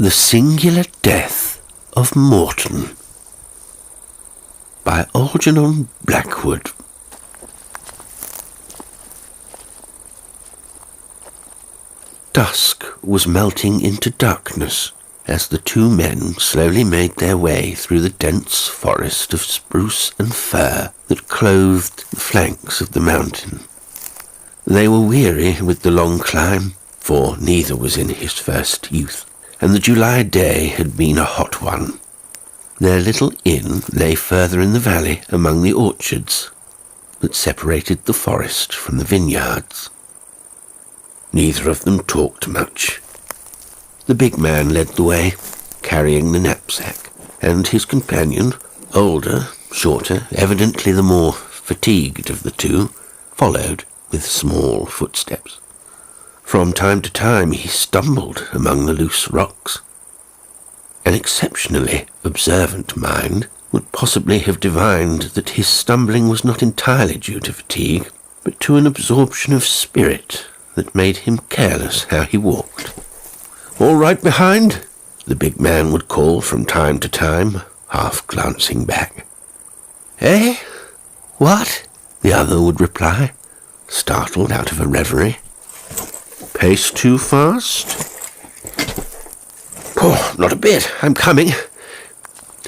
The Singular Death of Morton by Algernon Blackwood. Dusk was melting into darkness as the two men slowly made their way through the dense forest of spruce and fir that clothed the flanks of the mountain. They were weary with the long climb, for neither was in his first youth, and the July day had been a hot one. Their little inn lay further in the valley among the orchards that separated the forest from the vineyards. Neither of them talked much. The big man led the way, carrying the knapsack, and his companion, older, shorter, evidently the more fatigued of the two, followed with small footsteps. From time to time he stumbled among the loose rocks. An exceptionally observant mind would possibly have divined that his stumbling was not entirely due to fatigue, but to an absorption of spirit that made him careless how he walked. "All right behind?" the big man would call from time to time, half glancing back. "Eh? What?" the other would reply, startled out of a reverie. "Pace too fast?" "Oh, not a bit. I'm coming."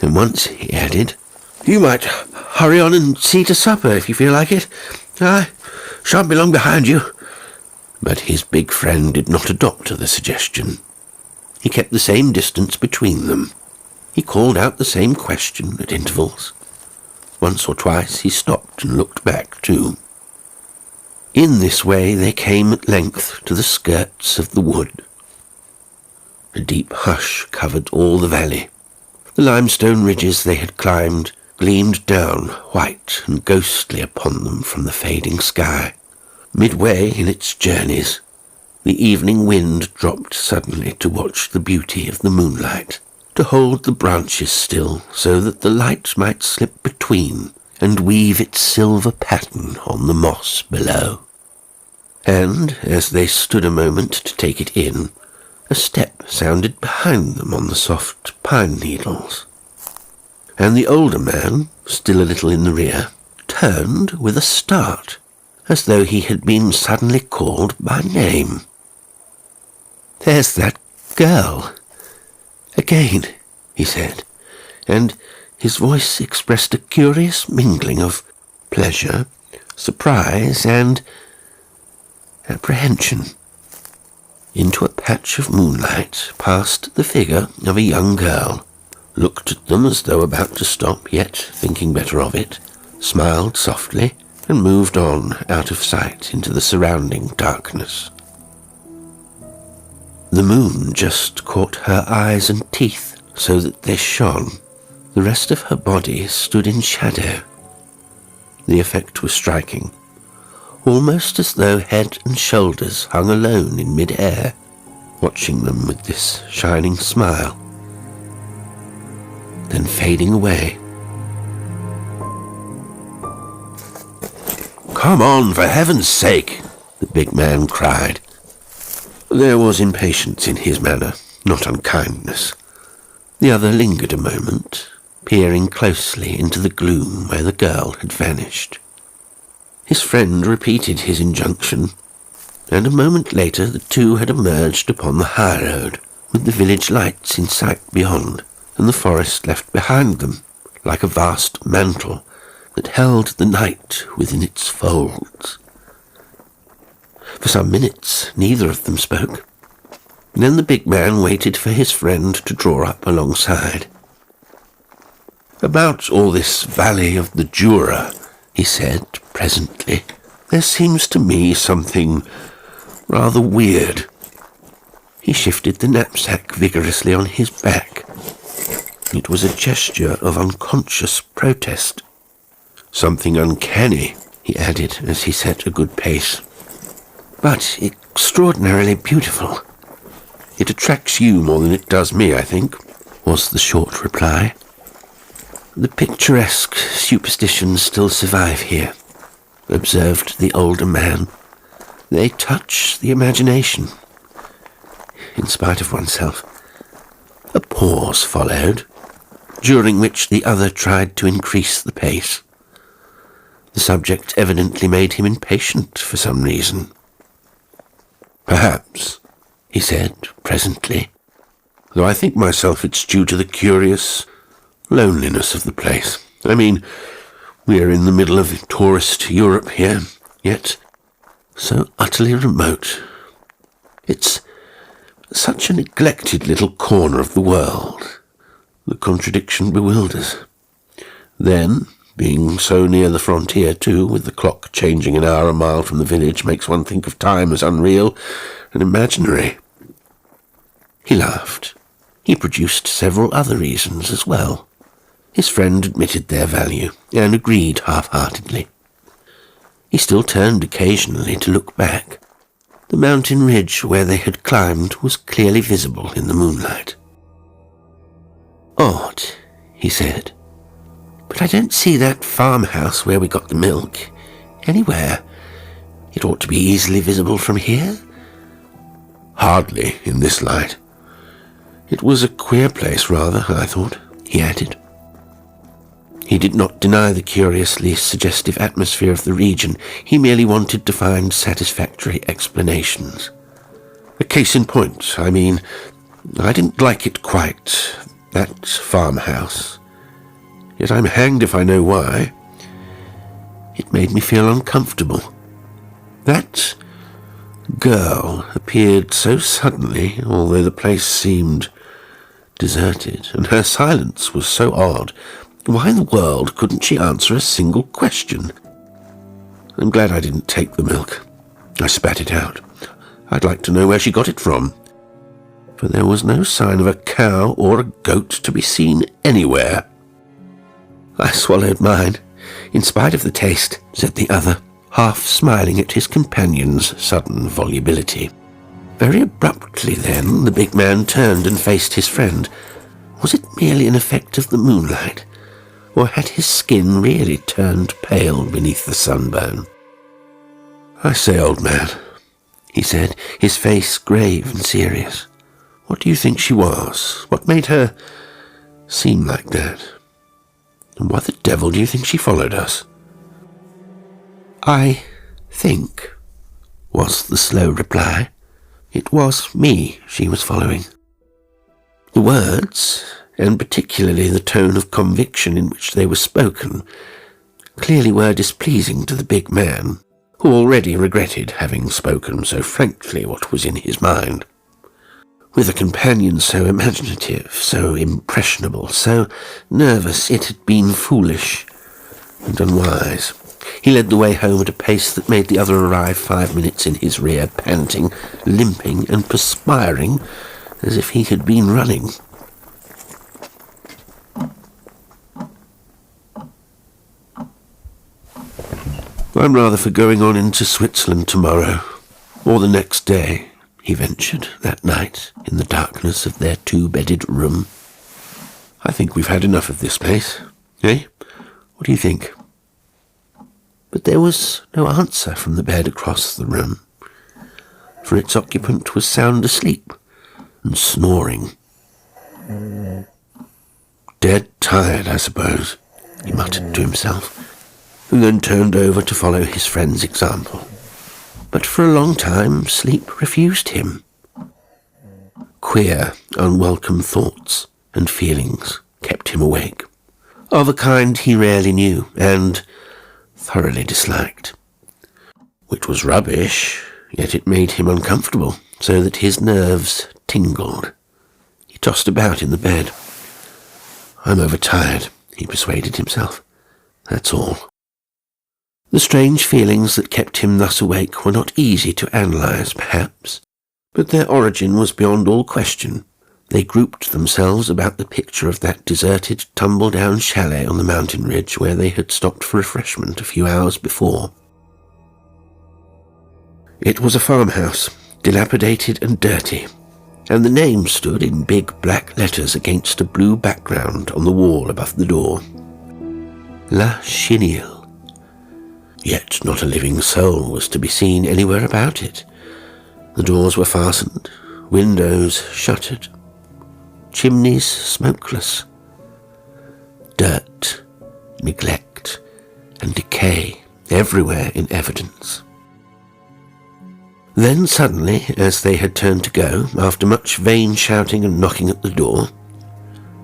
And once he added, "You might hurry on and see to supper if you feel like it. I shan't be long behind you." But his big friend did not adopt the suggestion. He kept the same distance between them. He called out the same question at intervals. Once or twice he stopped and looked back too. In this way they came at length to the skirts of the wood. A deep hush covered all the valley. The limestone ridges they had climbed gleamed down white and ghostly upon them from the fading sky. Midway in its journeys, the evening wind dropped suddenly to watch the beauty of the moonlight, to hold the branches still so that the light might slip between and weave its silver pattern on the moss below. And, as they stood a moment to take it in, a step sounded behind them on the soft pine needles. And the older man, still a little in the rear, turned with a start, as though he had been suddenly called by name. "There's that girl again," he said, and his voice expressed a curious mingling of pleasure, surprise, and apprehension. Into a patch of moonlight passed the figure of a young girl, looked at them as though about to stop, yet, thinking better of it, smiled softly, and moved on out of sight into the surrounding darkness. The moon just caught her eyes and teeth so that they shone. The rest of her body stood in shadow. The effect was striking, almost as though head and shoulders hung alone in mid-air, watching them with this shining smile, then fading away. "Come on, for heaven's sake!" the big man cried. There was impatience in his manner, not unkindness. The other lingered a moment, peering closely into the gloom where the girl had vanished. His friend repeated his injunction, and a moment later the two had emerged upon the high road, with the village lights in sight beyond, and the forest left behind them, like a vast mantle that held the night within its folds. For some minutes neither of them spoke. Then the big man waited for his friend to draw up alongside. "About all this valley of the Jura," he said presently, "there seems to me something rather weird." He shifted the knapsack vigorously on his back. It was a gesture of unconscious protest. "Something uncanny," he added as he set a good pace. "But extraordinarily beautiful. It attracts you more than it does me, I think," was the short reply. "The picturesque superstitions still survive here," observed the older man. "They touch the imagination. In spite of oneself, A pause followed, during which the other tried to increase the pace. The subject evidently made him impatient for some reason. "Perhaps," he said presently, "though I think myself it's due to the curious loneliness of the place. I mean, we're in the middle of tourist Europe here, yet so utterly remote. It's such a neglected little corner of the world. The contradiction bewilders. Then, being so near the frontier too, with the clock changing an hour a mile from the village, makes one think of time as unreal and imaginary." He laughed. He produced several other reasons as well. His friend admitted their value, and agreed half-heartedly. He still turned occasionally to look back. The mountain ridge where they had climbed was clearly visible in the moonlight. "Odd," he said, "but I don't see that farmhouse where we got the milk anywhere. It ought to be easily visible from here." "Hardly in this light. It was a queer place, rather, I thought," he added. He did not deny the curiously suggestive atmosphere of the region. He merely wanted to find satisfactory explanations. "A case in point, I mean, I didn't like it quite, that farmhouse. Yet I'm hanged if I know why. It made me feel uncomfortable. That girl appeared so suddenly, although the place seemed deserted, and her silence was so odd. Why in the world couldn't she answer a single question? I'm glad I didn't take the milk. I spat it out. I'd like to know where she got it from. For there was no sign of a cow or a goat to be seen anywhere." "I swallowed mine, in spite of the taste," said the other, half smiling at his companion's sudden volubility. Very abruptly then, the big man turned and faced his friend. Was it merely an effect of the moonlight, or had his skin really turned pale beneath the sunburn? "I say, old man," he said, his face grave and serious, "what do you think she was? What made her seem like that? And why the devil do you think she followed us?" "I think," was the slow reply, "it was me she was following." The words, and particularly the tone of conviction in which they were spoken, clearly were displeasing to the big man, who already regretted having spoken so frankly what was in his mind. With a companion so imaginative, so impressionable, so nervous, it had been foolish and unwise. He led the way home at a pace that made the other arrive 5 minutes in his rear, panting, limping, and perspiring as if he had been running. "I'm rather for going on into Switzerland tomorrow, or the next day," he ventured that night in the darkness of their 2-bedded room. "I think we've had enough of this place, eh? What do you think?" But there was no answer from the bed across the room, for its occupant was sound asleep and snoring. "Dead tired, I suppose," he muttered to himself, and then turned over to follow his friend's example. But for a long time sleep refused him. Queer, unwelcome thoughts and feelings kept him awake, of a kind he rarely knew and thoroughly disliked. Which was rubbish, yet it made him uncomfortable, so that his nerves tingled. He tossed about in the bed. "I'm overtired," he persuaded himself. "That's all." The strange feelings that kept him thus awake were not easy to analyse, perhaps, but their origin was beyond all question. They grouped themselves about the picture of that deserted, tumble-down chalet on the mountain ridge where they had stopped for refreshment a few hours before. It was a farmhouse, dilapidated and dirty, and the name stood in big black letters against a blue background on the wall above the door. La Chenille. Yet not a living soul was to be seen anywhere about it. The doors were fastened, windows shuttered. chimneys smokeless. Dirt, neglect, and decay everywhere in evidence. Then suddenly, as they had turned to go, after much vain shouting and knocking at the door,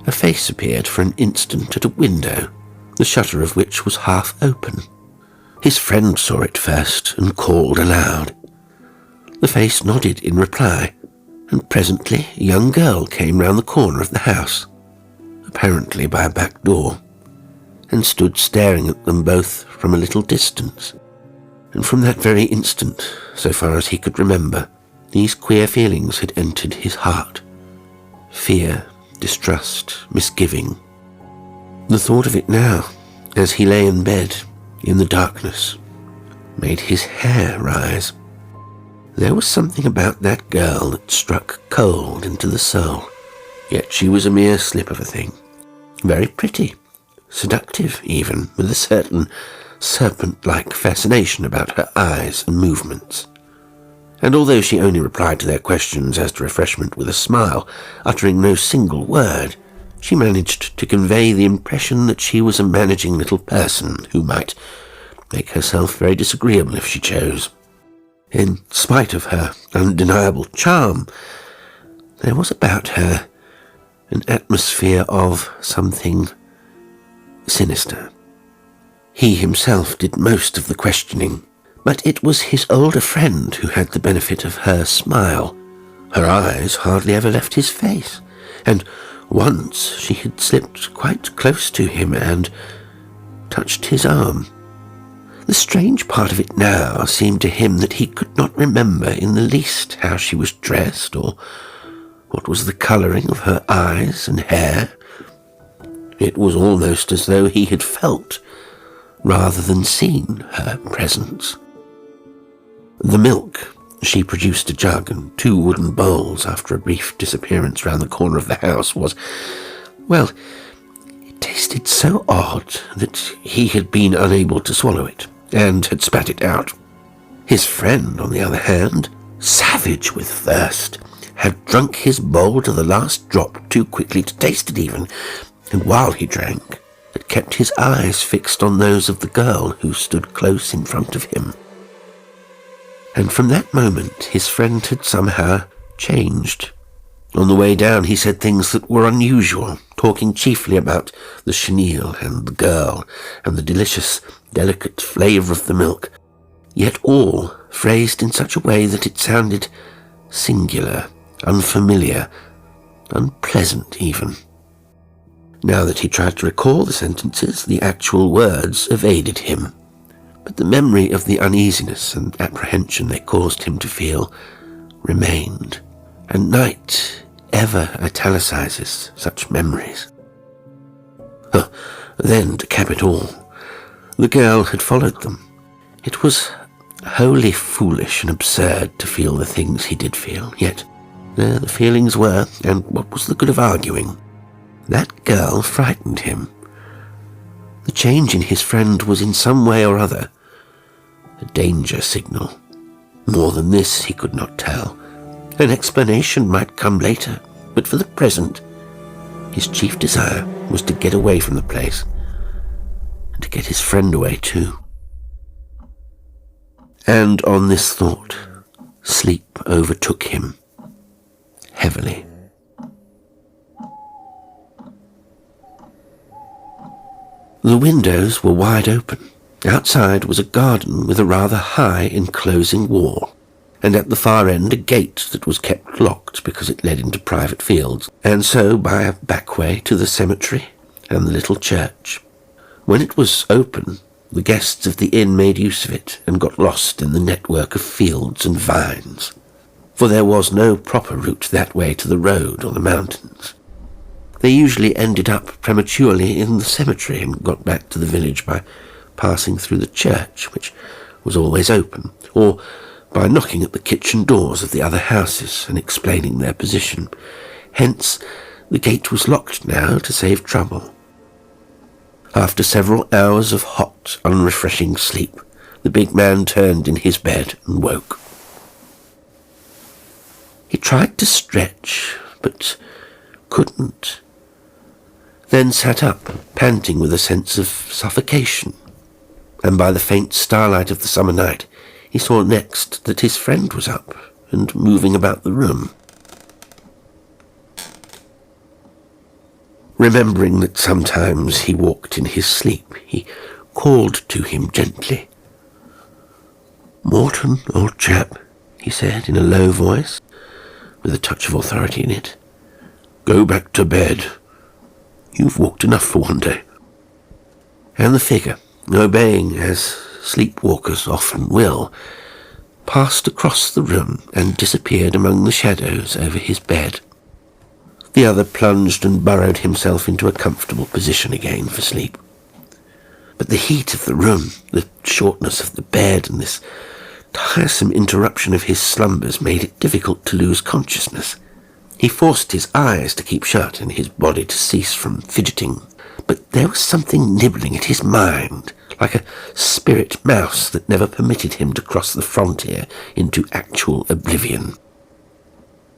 a face appeared for an instant at a window, the shutter of which was half open. His friend saw it first and called aloud. The face nodded in reply, and presently a young girl came round the corner of the house, apparently by a back door, and stood staring at them both from a little distance. And from that very instant, so far as he could remember, these queer feelings had entered his heart. Fear, distrust, misgiving. The thought of it now, as he lay in bed, in the darkness, made his hair rise. There was something about that girl that struck cold into the soul, yet she was a mere slip of a thing. Very pretty, seductive even, with a certain serpent-like fascination about her eyes and movements. And although she only replied to their questions as to refreshment with a smile, uttering no single word, she managed to convey the impression that she was a managing little person who might make herself very disagreeable if she chose. In spite of her undeniable charm, there was about her an atmosphere of something sinister. He himself did most of the questioning, but it was his older friend who had the benefit of her smile. Her eyes hardly ever left his face, and once she had slipped quite close to him and touched his arm. The strange part of it now seemed to him that he could not remember in the least how she was dressed, or what was the colouring of her eyes and hair. It was almost as though he had felt, rather than seen, her presence. The milk. She produced a jug and 2 wooden bowls after a brief disappearance round the corner of the house was, well, it tasted so odd that he had been unable to swallow it, and had spat it out. His friend, on the other hand, savage with thirst, had drunk his bowl to the last drop too quickly to taste it even, and while he drank, had kept his eyes fixed on those of the girl who stood close in front of him. And from that moment his friend had somehow changed. On the way down he said things that were unusual, talking chiefly about the chenille and the girl and the delicious, delicate flavour of the milk, yet all phrased in such a way that it sounded singular, unfamiliar, unpleasant even. Now that he tried to recall the sentences, the actual words evaded him, but the memory of the uneasiness and apprehension they caused him to feel remained, and night ever italicizes such memories. Then, to cap it all, the girl had followed them. It was wholly foolish and absurd to feel the things he did feel, yet there the feelings were, and what was the good of arguing? That girl frightened him. The change in his friend was in some way or other a danger signal. More than this he could not tell. An explanation might come later, but for the present, his chief desire was to get away from the place, and to get his friend away too. And on this thought, sleep overtook him, heavily. The windows were wide open. Outside was a garden with a rather high enclosing wall, and at the far end a gate that was kept locked because it led into private fields, and so by a back way to the cemetery and the little church. When it was open, the guests of the inn made use of it and got lost in the network of fields and vines, for there was no proper route that way to the road or the mountains. They usually ended up prematurely in the cemetery and got back to the village by passing through the church, which was always open, or by knocking at the kitchen doors of the other houses and explaining their position. Hence, the gate was locked now to save trouble. After several hours of hot, unrefreshing sleep, the big man turned in his bed and woke. He tried to stretch, but couldn't. Then sat up, panting with a sense of suffocation, and by the faint starlight of the summer night he saw next that his friend was up and moving about the room. Remembering that sometimes he walked in his sleep, he called to him gently. "Morton, old chap," he said in a low voice, with a touch of authority in it, "go back to bed. You've walked enough for one day." And the figure, obeying as sleepwalkers often will, passed across the room and disappeared among the shadows over his bed. The other plunged and burrowed himself into a comfortable position again for sleep. But the heat of the room, the shortness of the bed, and this tiresome interruption of his slumbers made it difficult to lose consciousness. He forced his eyes to keep shut and his body to cease from fidgeting, but there was something nibbling at his mind, like a spirit mouse that never permitted him to cross the frontier into actual oblivion.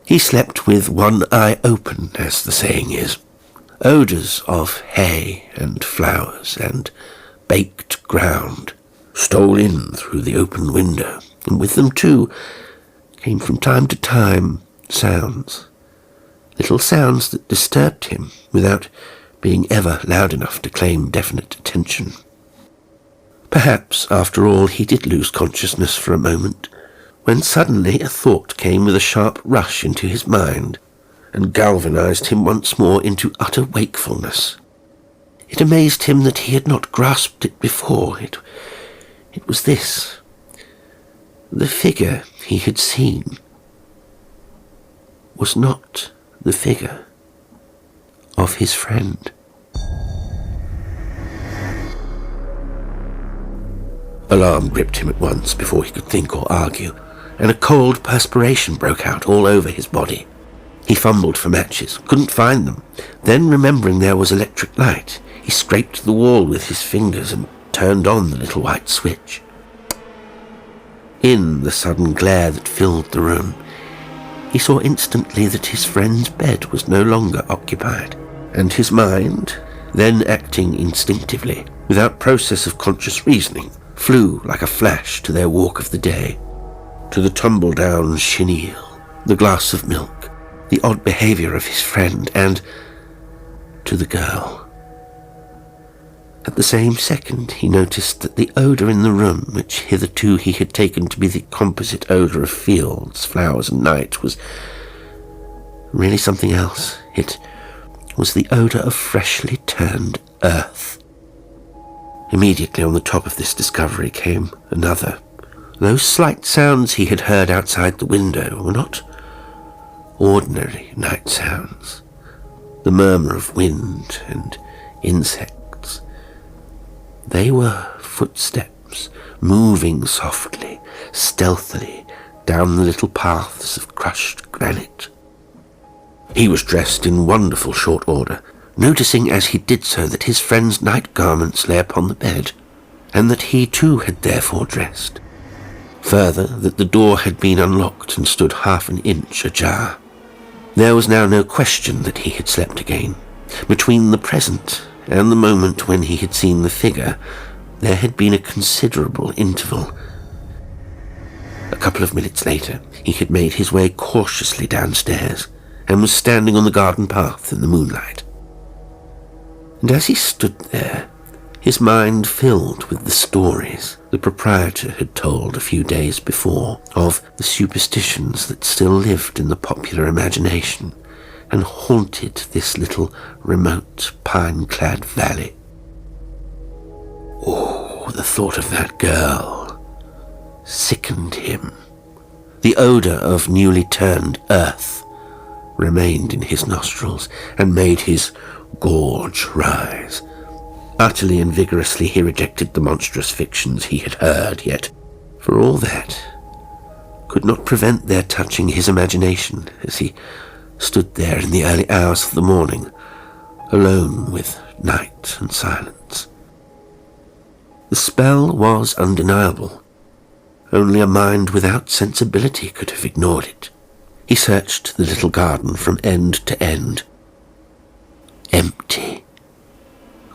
He slept with one eye open, as the saying is. Odours of hay and flowers and baked ground stole in through the open window, and with them, too, came from time to time sounds, little sounds that disturbed him without being ever loud enough to claim definite attention. Perhaps, after all, he did lose consciousness for a moment, when suddenly a thought came with a sharp rush into his mind and galvanized him once more into utter wakefulness. It amazed him that he had not grasped it before. It was this. The figure he had seen was not the figure of his friend. Alarm gripped him at once before he could think or argue, and a cold perspiration broke out all over his body. He fumbled for matches, couldn't find them. Then, remembering there was electric light, he scraped the wall with his fingers and turned on the little white switch. In the sudden glare that filled the room, he saw instantly that his friend's bed was no longer occupied, and his mind, then acting instinctively, without process of conscious reasoning, flew like a flash to their walk of the day, to the tumble-down chenille, the glass of milk, the odd behaviour of his friend, and to the girl. At the same second he noticed that the odour in the room, which hitherto he had taken to be the composite odour of fields, flowers and night, was really something else. It was the odour of freshly turned earth. Immediately on the top of this discovery came another. Those slight sounds he had heard outside the window were not ordinary night sounds. The murmur of wind and insects. They were footsteps moving softly, stealthily, down the little paths of crushed granite. He was dressed in wonderful short order, noticing as he did so that his friend's night garments lay upon the bed, and that he too had therefore dressed. Further, that the door had been unlocked and stood half an inch ajar. There was now no question that he had slept again. Between the present and the moment when he had seen the figure, there had been a considerable interval. A couple of minutes later, he had made his way cautiously downstairs, and was standing on the garden path in the moonlight. And as he stood there, his mind filled with the stories the proprietor had told a few days before of the superstitions that still lived in the popular imagination and haunted this little remote pine-clad valley. Oh, the thought of that girl sickened him. The odour of newly turned earth remained in his nostrils and made his gorge rise. Utterly and vigorously he rejected the monstrous fictions he had heard, yet, for all that, could not prevent their touching his imagination as he stood there in the early hours of the morning, alone with night and silence. The spell was undeniable. Only a mind without sensibility could have ignored it. He searched the little garden from end to end, empty.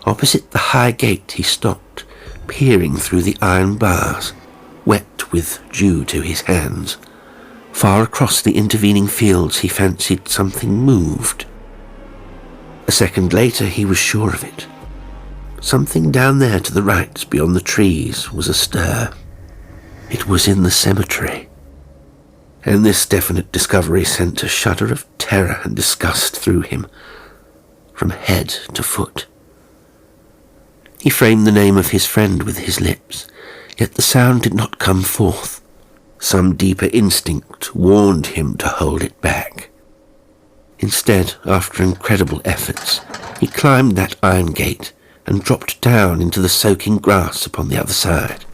Opposite the high gate he stopped, peering through the iron bars, wet with dew to his hands. Far across the intervening fields he fancied something moved. A second later he was sure of it. Something down there to the right, beyond the trees, was astir. It was in the cemetery. And this definite discovery sent a shudder of terror and disgust through him, from head to foot. He framed the name of his friend with his lips, yet the sound did not come forth. Some deeper instinct warned him to hold it back. Instead, after incredible efforts, he climbed that iron gate and dropped down into the soaking grass upon the other side.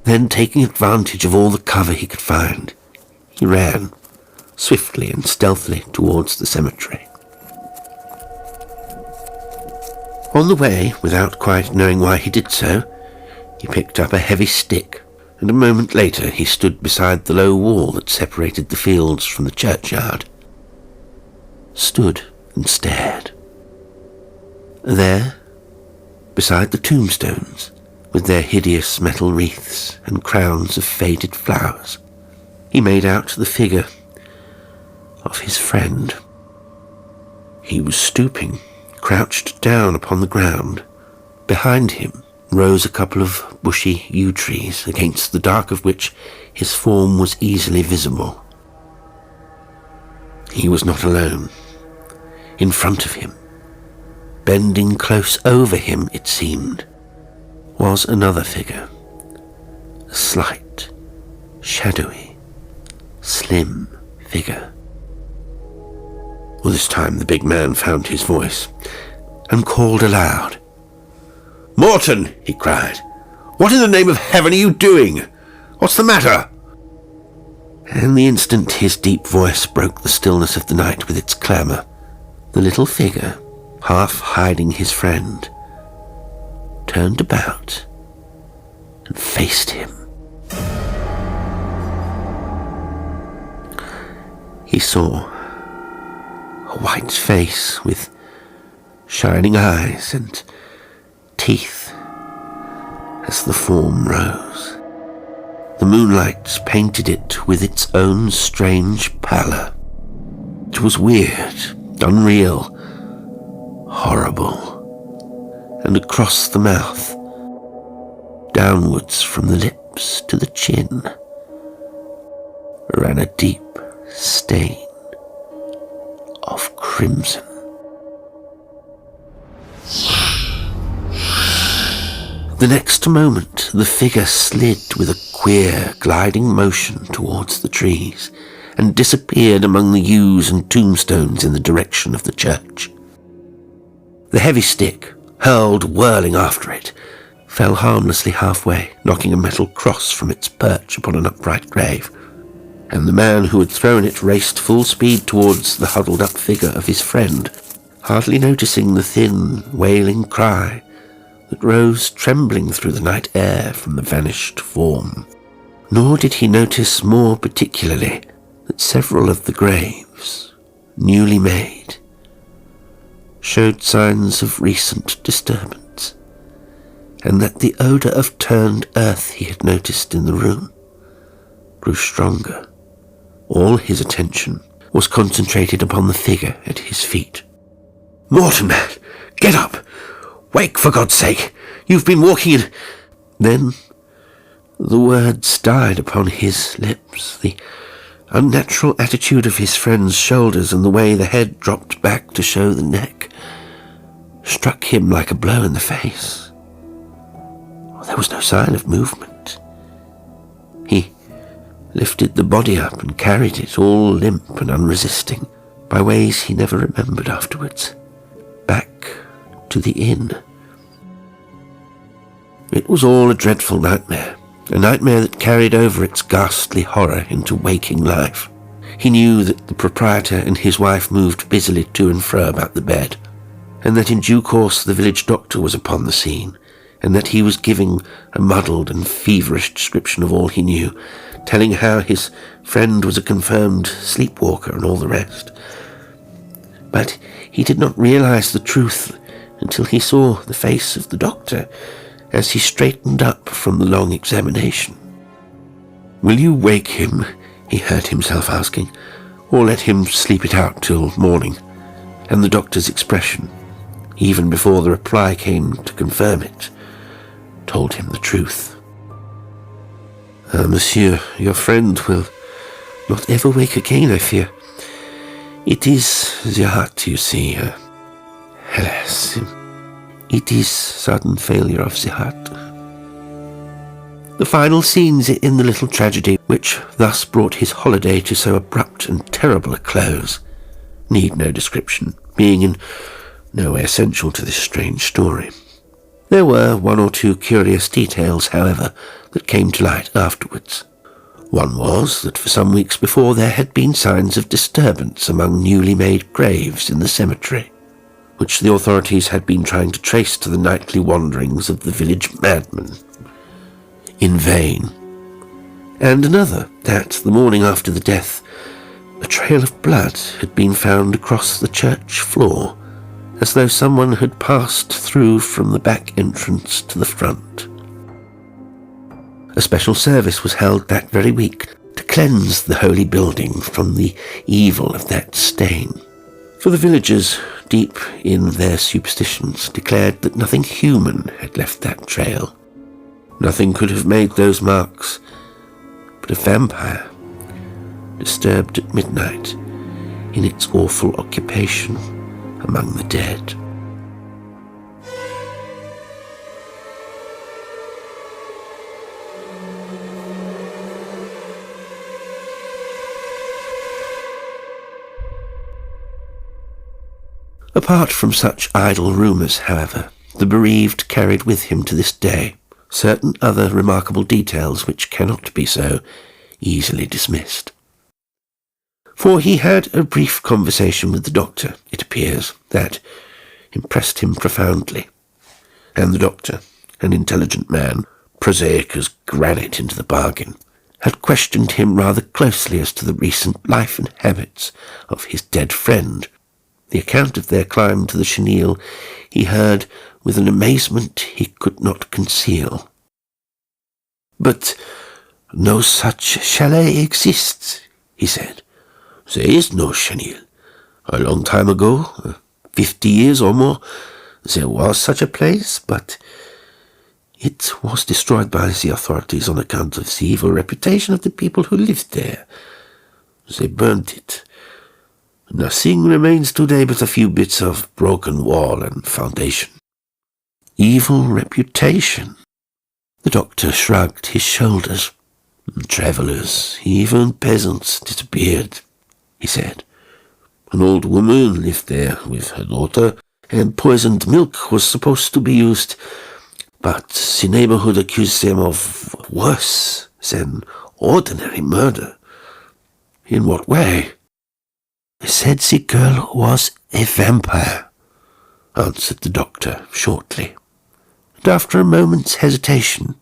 Then, taking advantage of all the cover he could find, he ran, swiftly and stealthily, towards the cemetery. On the way, without quite knowing why he did so, he picked up a heavy stick, and a moment later he stood beside the low wall that separated the fields from the churchyard. Stood and stared. There, beside the tombstones, with their hideous metal wreaths and crowns of faded flowers, he made out the figure of his friend. He was stooping, crouched down upon the ground. Behind him rose a couple of bushy yew trees, against the dark of which his form was easily visible. He was not alone. In front of him, bending close over him, it seemed, was another figure. A slight, shadowy, slim figure. Well, this time the big man found his voice and called aloud. "Morton!" he cried. "What in the name of heaven are you doing? What's the matter?" And the instant his deep voice broke the stillness of the night with its clamour, the little figure, half hiding his friend, turned about and faced him. He saw a white face with shining eyes and teeth as the form rose. The moonlight painted it with its own strange pallor. It was weird, unreal, horrible, and across the mouth, downwards from the lips to the chin, ran a deep stain of crimson. The next moment, the figure slid with a queer, gliding motion towards the trees and disappeared among the yews and tombstones in the direction of the church. The heavy stick, hurled whirling after it, fell harmlessly halfway, knocking a metal cross from its perch upon an upright grave, and the man who had thrown it raced full speed towards the huddled-up figure of his friend, hardly noticing the thin, wailing cry that rose trembling through the night air from the vanished form. Nor did he notice more particularly that several of the graves, newly made, showed signs of recent disturbance, and that the odour of turned earth he had noticed in the room grew stronger. All his attention was concentrated upon the figure at his feet. "Morton, man, get up! Wake, for God's sake! You've been walking in—" Then the words died upon his lips. The unnatural attitude of his friend's shoulders and the way the head dropped back to show the neck struck him like a blow in the face. There was no sign of movement. He lifted the body up and carried it, all limp and unresisting, by ways he never remembered afterwards, back to the inn. It was all a dreadful nightmare, a nightmare that carried over its ghastly horror into waking life. He knew that the proprietor and his wife moved busily to and fro about the bed, and that in due course the village doctor was upon the scene, and that he was giving a muddled and feverish description of all he knew, telling how his friend was a confirmed sleepwalker and all the rest. But he did not realize the truth until he saw the face of the doctor as he straightened up from the long examination. "Will you wake him?" he heard himself asking, "or let him sleep it out till morning?" And the doctor's expression, even before the reply came to confirm it, told him the truth. "Monsieur, your friend will not ever wake again, I fear. It is the heart, you see. Alas, it is sudden failure of the heart." The final scenes in the little tragedy, which thus brought his holiday to so abrupt and terrible a close, need no description, being in no way essential to this strange story. There were one or two curious details, however, that came to light afterwards. One was that for some weeks before there had been signs of disturbance among newly made graves in the cemetery, which the authorities had been trying to trace to the nightly wanderings of the village madman. In vain. And another, that the morning after the death, a trail of blood had been found across the church floor, as though someone had passed through from the back entrance to the front. A special service was held that very week to cleanse the holy building from the evil of that stain. For the villagers, deep in their superstitions, declared that nothing human had left that trail. Nothing could have made those marks but a vampire, disturbed at midnight in its awful occupation among the dead. Apart from such idle rumours, however, the bereaved carried with him to this day certain other remarkable details which cannot be so easily dismissed. For he had a brief conversation with the doctor, it appears, that impressed him profoundly. And the doctor, an intelligent man, prosaic as granite into the bargain, had questioned him rather closely as to the recent life and habits of his dead friend. The account of their climb to the Chenille he heard with an amazement he could not conceal. "But no such chalet exists," he said. "There is no Chenille. A long time ago, 50 years or more, there was such a place, but it was destroyed by the authorities on account of the evil reputation of the people who lived there. They burned it. Nothing remains today but a few bits of broken wall and foundation." Evil reputation? The doctor shrugged his shoulders. "Travellers, even peasants, disappeared," he said. "An old woman lived there with her daughter, and poisoned milk was supposed to be used, but the neighbourhood accused them of worse than ordinary murder." "In what way?" "They said the girl was a vampire," answered the doctor shortly. And after a moment's hesitation,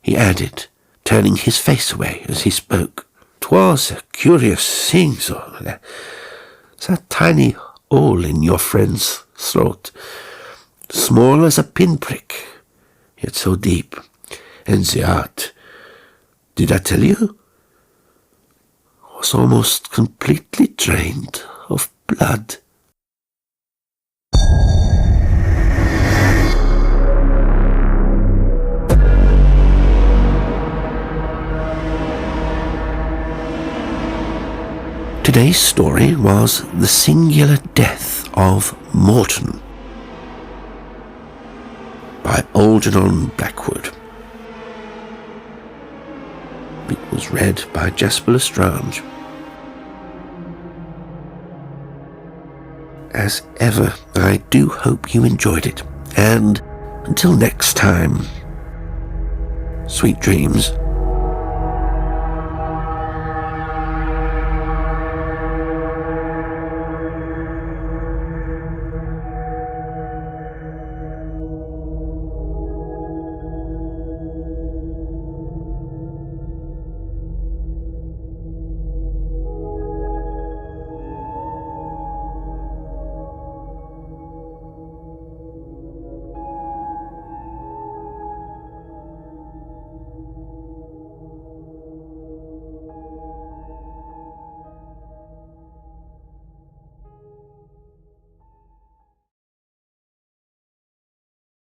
he added, turning his face away as he spoke, "'Twas a curious thing, though, that tiny hole in your friend's throat, small as a pinprick, yet so deep, and the heart, did I tell you, was almost completely drained of blood." Today's story was The Singular Death of Morton by Algernon Blackwood. It was read by Jasper L'Estrange. As ever, I do hope you enjoyed it, and until next time, sweet dreams.